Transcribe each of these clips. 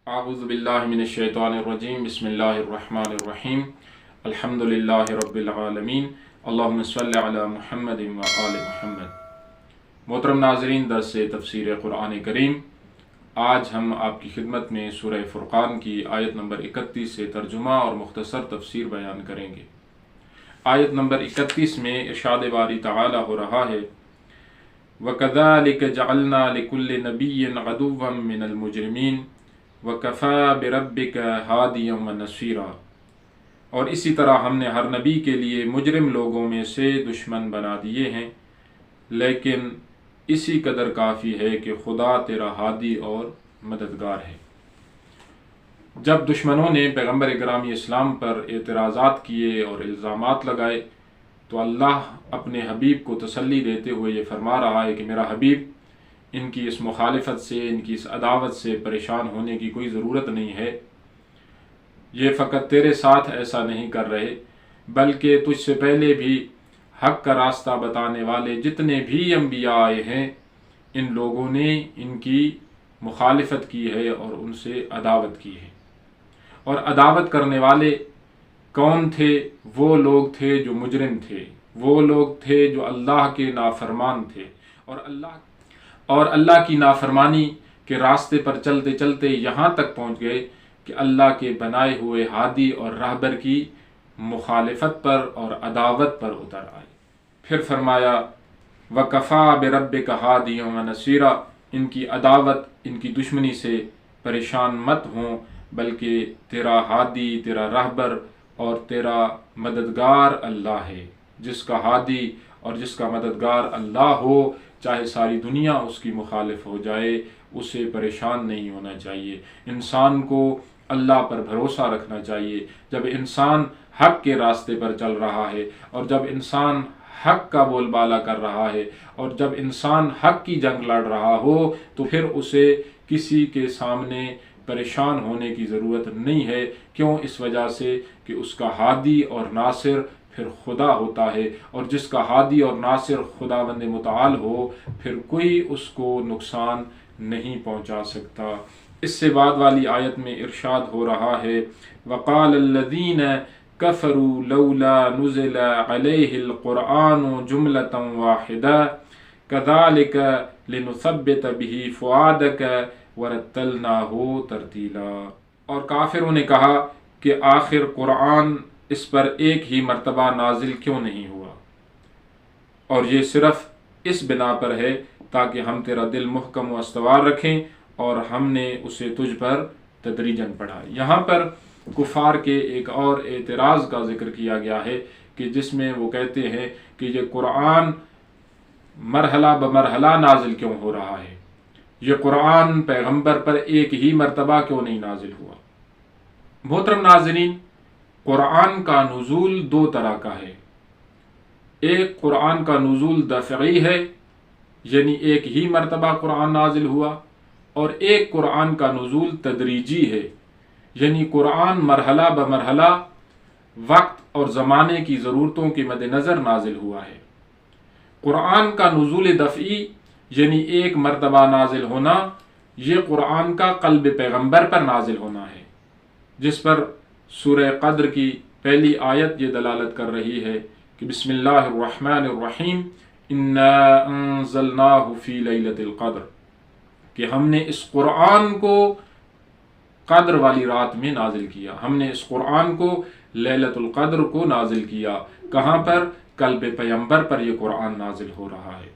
اعوذ باللہ من الشیطان الرجیم بسم اللہ الرحمن الرحیم الحمدللہ رب العالمین اللہم صلی علی محمد و آل محمد۔ محترم ناظرین، درس تفسیر قرآن کریم، آج ہم آپ کی خدمت میں سورہ فرقان کی آیت نمبر 31 سے ترجمہ اور مختصر تفسیر بیان کریں گے۔ آیت نمبر 31 میں ارشاد باری تعالی ہو رہا ہے وَكَذَلِكَ جَعَلْنَا لِكُلِّ نَبِيٍّ عَدُوًّا مِّنَ الْمُجْرِمِينَ وَكَفَى بِرَبِّكَ هَادِيًا وَنَصِيرًا، اور اسی طرح ہم نے ہر نبی کے لیے مجرم لوگوں میں سے دشمن بنا دیے ہیں، لیکن اسی قدر کافی ہے کہ خدا تیرا ہادی اور مددگار ہے۔ جب دشمنوں نے پیغمبر گرامی اسلام پر اعتراضات کیے اور الزامات لگائے تو اللہ اپنے حبیب کو تسلی دیتے ہوئے یہ فرما رہا ہے کہ میرا حبیب، ان کی اس مخالفت سے، ان کی اس عداوت سے پریشان ہونے کی کوئی ضرورت نہیں ہے۔ یہ فقط تیرے ساتھ ایسا نہیں کر رہے، بلکہ تجھ سے پہلے بھی حق کا راستہ بتانے والے جتنے بھی انبیاء آئے ہیں، ان لوگوں نے ان کی مخالفت کی ہے اور ان سے عداوت کی ہے۔ اور عداوت کرنے والے کون تھے؟ وہ لوگ تھے جو مجرم تھے، وہ لوگ تھے جو اللہ کے نافرمان تھے، اور اللہ کی نافرمانی کے راستے پر چلتے چلتے یہاں تک پہنچ گئے کہ اللہ کے بنائے ہوئے ہادی اور راہبر کی مخالفت پر اور عداوت پر اتر آئے۔ پھر فرمایا وَكَفَى بِرَبِّكَ هَادِيًا وَنَصِيرًا، ان کی عداوت، ان کی دشمنی سے پریشان مت ہوں، بلکہ تیرا ہادی، تیرا راہبر اور تیرا مددگار اللہ ہے۔ جس کا ہادی اور جس کا مددگار اللہ ہو، چاہے ساری دنیا اس کی مخالف ہو جائے، اسے پریشان نہیں ہونا چاہیے۔ انسان کو اللہ پر بھروسہ رکھنا چاہیے۔ جب انسان حق کے راستے پر چل رہا ہے، اور جب انسان حق کا بول بالا کر رہا ہے، اور جب انسان حق کی جنگ لڑ رہا ہو، تو پھر اسے کسی کے سامنے پریشان ہونے کی ضرورت نہیں ہے۔ کیوں؟ اس وجہ سے کہ اس کا ہادی اور ناصر پھر خدا ہوتا ہے، اور جس کا ہادی اور ناصر خداوند متعال ہو، پھر کوئی اس کو نقصان نہیں پہنچا سکتا۔ اس سے بعد والی آیت میں ارشاد ہو رہا ہے وَقَالَ الَّذِينَ كَفَرُوا لَوْلَا نُزِلَ عَلَيْهِ الْقُرْآنُ جُمْلَةً وَاحِدَةً كَذَلِكَ لِنُثَبِّتَ بِهِ فُؤَادَكَ وَرَتَّلْنَاهُ تَرْتِيلًا، اور کافروں نے کہا کہ آخر قرآن اس پر ایک ہی مرتبہ نازل کیوں نہیں ہوا، اور یہ صرف اس بنا پر ہے تاکہ ہم تیرا دل محکم و استوار رکھیں، اور ہم نے اسے تجھ پر تدریجاً پڑھا۔ یہاں پر کفار کے ایک اور اعتراض کا ذکر کیا گیا ہے کہ جس میں وہ کہتے ہیں کہ یہ قرآن مرحلہ بمرحلہ نازل کیوں ہو رہا ہے، یہ قرآن پیغمبر پر ایک ہی مرتبہ کیوں نہیں نازل ہوا۔ محترم ناظرین، قرآن کا نزول دو طرح کا ہے۔ ایک قرآن کا نزول دفعی ہے، یعنی ایک ہی مرتبہ قرآن نازل ہوا، اور ایک قرآن کا نزول تدریجی ہے، یعنی قرآن مرحلہ بمرحلہ وقت اور زمانے کی ضرورتوں کے مد نظر نازل ہوا ہے۔ قرآن کا نزول دفعی یعنی ایک مرتبہ نازل ہونا، یہ قرآن کا قلب پیغمبر پر نازل ہونا ہے، جس پر سورہ قدر کی پہلی آیت یہ دلالت کر رہی ہے کہ بسم اللہ الرحمن الرحیم انا انزلناہ فی لیلۃ القدر، کہ ہم نے اس قرآن کو قدر والی رات میں نازل کیا، ہم نے اس قرآن کو لیلۃ القدر کو نازل کیا۔ کہاں پر؟ قلب پیغمبر پر یہ قرآن نازل ہو رہا ہے۔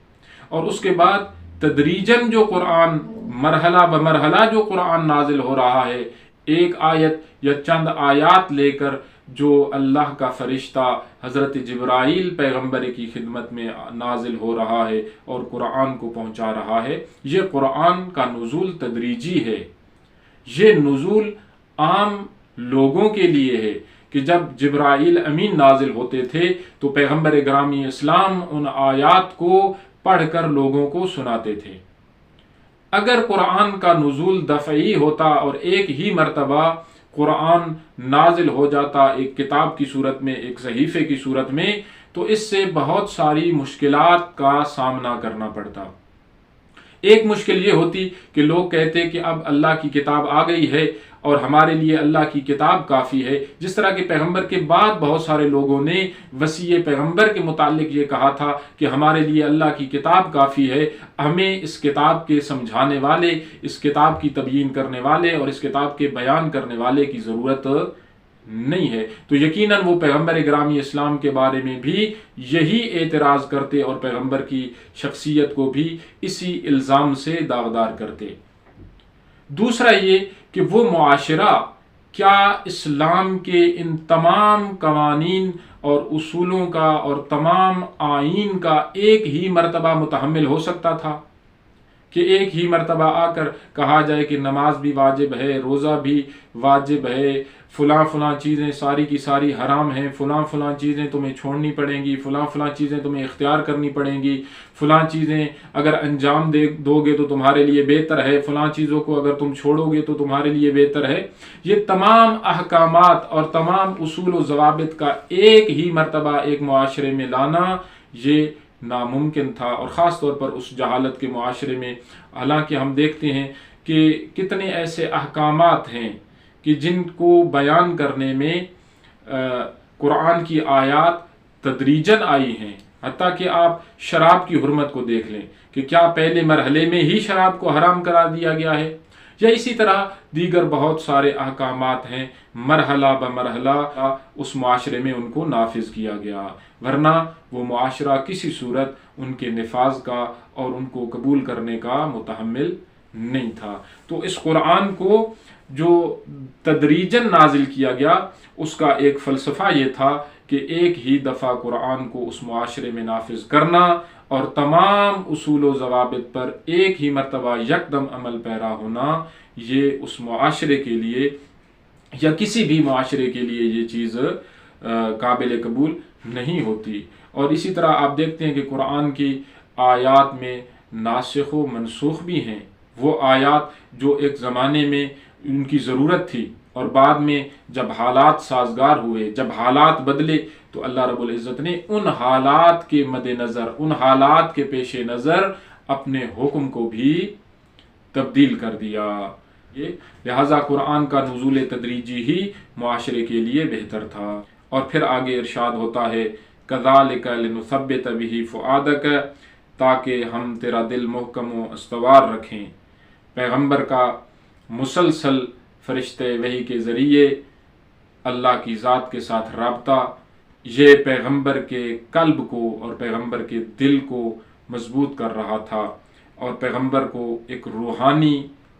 اور اس کے بعد تدریجاً جو قرآن مرحلہ بمرحلہ جو قرآن نازل ہو رہا ہے، ایک آیت یا چند آیات لے کر جو اللہ کا فرشتہ حضرت جبرائیل پیغمبر کی خدمت میں نازل ہو رہا ہے اور قرآن کو پہنچا رہا ہے، یہ قرآن کا نزول تدریجی ہے۔ یہ نزول عام لوگوں کے لیے ہے کہ جب جبرائیل امین نازل ہوتے تھے تو پیغمبر گرامی اسلام ان آیات کو پڑھ کر لوگوں کو سناتے تھے۔ اگر قرآن کا نزول دفعی ہوتا اور ایک ہی مرتبہ قرآن نازل ہو جاتا ایک کتاب کی صورت میں، ایک صحیفے کی صورت میں، تو اس سے بہت ساری مشکلات کا سامنا کرنا پڑتا۔ ایک مشکل یہ ہوتی کہ لوگ کہتے کہ اب اللہ کی کتاب آ گئی ہے اور ہمارے لیے اللہ کی کتاب کافی ہے، جس طرح کہ پیغمبر کے بعد بہت سارے لوگوں نے وصیت پیغمبر کے متعلق یہ کہا تھا کہ ہمارے لیے اللہ کی کتاب کافی ہے، ہمیں اس کتاب کے سمجھانے والے، اس کتاب کی تبیین کرنے والے اور اس کتاب کے بیان کرنے والے کی ضرورت نہیں ہے۔ تو یقیناً وہ پیغمبر گرامی اسلام کے بارے میں بھی یہی اعتراض کرتے اور پیغمبر کی شخصیت کو بھی اسی الزام سے داغدار کرتے۔ دوسرا یہ کہ وہ معاشرہ کیا اسلام کے ان تمام قوانین اور اصولوں کا اور تمام آئین کا ایک ہی مرتبہ متحمل ہو سکتا تھا کہ ایک ہی مرتبہ آ کر کہا جائے کہ نماز بھی واجب ہے، روزہ بھی واجب ہے، فلاں فلاں چیزیں ساری کی ساری حرام ہیں، فلاں فلاں چیزیں تمہیں چھوڑنی پڑیں گی، فلاں فلاں چیزیں تمہیں اختیار کرنی پڑیں گی، فلاں چیزیں اگر انجام دو گے تو تمہارے لیے بہتر ہے، فلاں چیزوں کو اگر تم چھوڑو گے تو تمہارے لیے بہتر ہے۔ یہ تمام احکامات اور تمام اصول و ضوابط کا ایک ہی مرتبہ ایک معاشرے میں لانا یہ ناممکن تھا، اور خاص طور پر اس جہالت کے معاشرے میں۔ حالانکہ ہم دیکھتے ہیں کہ کتنے ایسے احکامات ہیں کہ جن کو بیان کرنے میں قرآن کی آیات تدریجاً آئی ہیں، حتیٰ کہ آپ شراب کی حرمت کو دیکھ لیں کہ کیا پہلے مرحلے میں ہی شراب کو حرام قرار دیا گیا ہے، یا اسی طرح دیگر بہت سارے احکامات ہیں، مرحلہ بمرحلہ اس معاشرے میں ان کو نافذ کیا گیا، ورنہ وہ معاشرہ کسی صورت ان کے نفاذ کا اور ان کو قبول کرنے کا متحمل نہیں تھا۔ تو اس قرآن کو جو تدریجاً نازل کیا گیا اس کا ایک فلسفہ یہ تھا کہ ایک ہی دفعہ قرآن کو اس معاشرے میں نافذ کرنا اور تمام اصول و ضوابط پر ایک ہی مرتبہ یکدم عمل پیرا ہونا، یہ اس معاشرے کے لیے یا کسی بھی معاشرے کے لیے یہ چیز قابل قبول نہیں ہوتی۔ اور اسی طرح آپ دیکھتے ہیں کہ قرآن کی آیات میں ناسخ و منسوخ بھی ہیں، وہ آیات جو ایک زمانے میں ان کی ضرورت تھی اور بعد میں جب حالات سازگار ہوئے، جب حالات بدلے تو اللہ رب العزت نے ان حالات کے مد نظر، ان حالات کے پیش نظر اپنے حکم کو بھی تبدیل کر دیا۔ لہذا قرآن کا نزول تدریجی ہی معاشرے کے لیے بہتر تھا۔ اور پھر آگے ارشاد ہوتا ہے کذالک لنثبت بہ فؤادک، تاکہ ہم تیرا دل محکم و استوار رکھیں۔ پیغمبر کا مسلسل فرشتے وحی کے ذریعے اللہ کی ذات کے ساتھ رابطہ، یہ پیغمبر کے قلب کو اور پیغمبر کے دل کو مضبوط کر رہا تھا اور پیغمبر کو ایک روحانی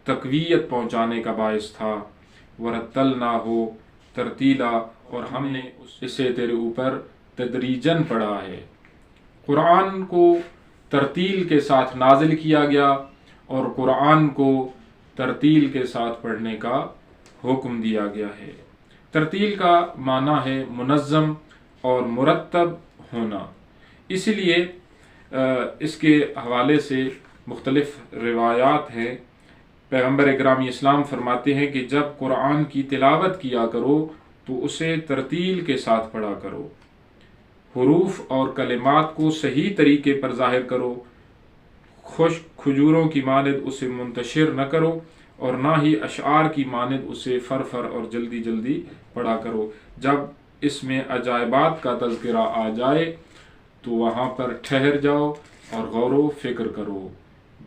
تقویت پہنچانے کا باعث تھا۔ وَرَتَّلْنَاهُ تَرْتِیلًا، اور ہم نے اسے تیرے اوپر تدریجاً پڑھا ہے۔ قرآن کو ترتیل کے ساتھ نازل کیا گیا اور قرآن کو ترتیل کے ساتھ پڑھنے کا حکم دیا گیا ہے۔ ترتیل کا معنی ہے منظم اور مرتب ہونا، اس لیے اس کے حوالے سے مختلف روایات ہیں۔ پیغمبر اکرامی اسلام فرماتے ہیں کہ جب قرآن کی تلاوت کیا کرو تو اسے ترتیل کے ساتھ پڑھا کرو، حروف اور کلمات کو صحیح طریقے پر ظاہر کرو، خشک کھجوروں کی مانند اسے منتشر نہ کرو اور نہ ہی اشعار کی مانند اسے فرفر اور جلدی جلدی پڑھا کرو۔ جب اس میں عجائبات کا تذکرہ آ جائے تو وہاں پر ٹھہر جاؤ اور غور و فکر کرو،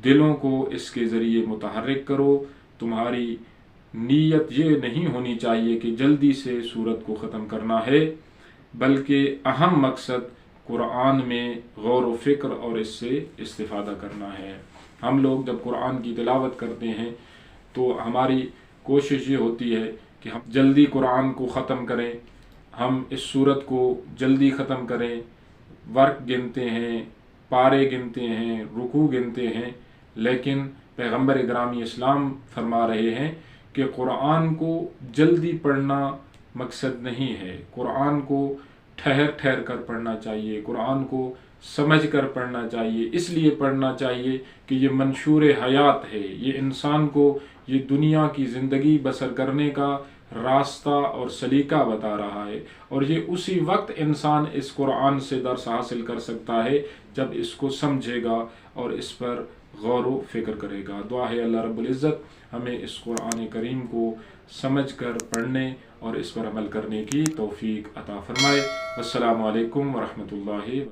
دلوں کو اس کے ذریعے متحرک کرو۔ تمہاری نیت یہ نہیں ہونی چاہیے کہ جلدی سے سورت کو ختم کرنا ہے، بلکہ اہم مقصد قرآن میں غور و فکر اور اس سے استفادہ کرنا ہے۔ ہم لوگ جب قرآن کی تلاوت کرتے ہیں تو ہماری کوشش یہ ہوتی ہے کہ ہم جلدی قرآن کو ختم کریں، ہم اس سورت کو جلدی ختم کریں، ورق گنتے ہیں، پارے گنتے ہیں، رکوع گنتے ہیں، لیکن پیغمبر گرامی اسلام فرما رہے ہیں کہ قرآن کو جلدی پڑھنا مقصد نہیں ہے، قرآن کو ٹھہر ٹھہر کر پڑھنا چاہیے، قرآن کو سمجھ کر پڑھنا چاہیے، اس لیے پڑھنا چاہیے کہ یہ منشور حیات ہے، یہ انسان کو یہ دنیا کی زندگی بسر کرنے کا راستہ اور سلیقہ بتا رہا ہے، اور یہ اسی وقت انسان اس قرآن سے درس حاصل کر سکتا ہے جب اس کو سمجھے گا اور اس پر غور و فکر کرے گا۔ دعا ہے اللہ رب العزت ہمیں اس قرآن کریم کو سمجھ کر پڑھنے اور اس پر عمل کرنے کی توفیق عطا فرمائے۔ السلام علیکم ورحمۃ اللہ۔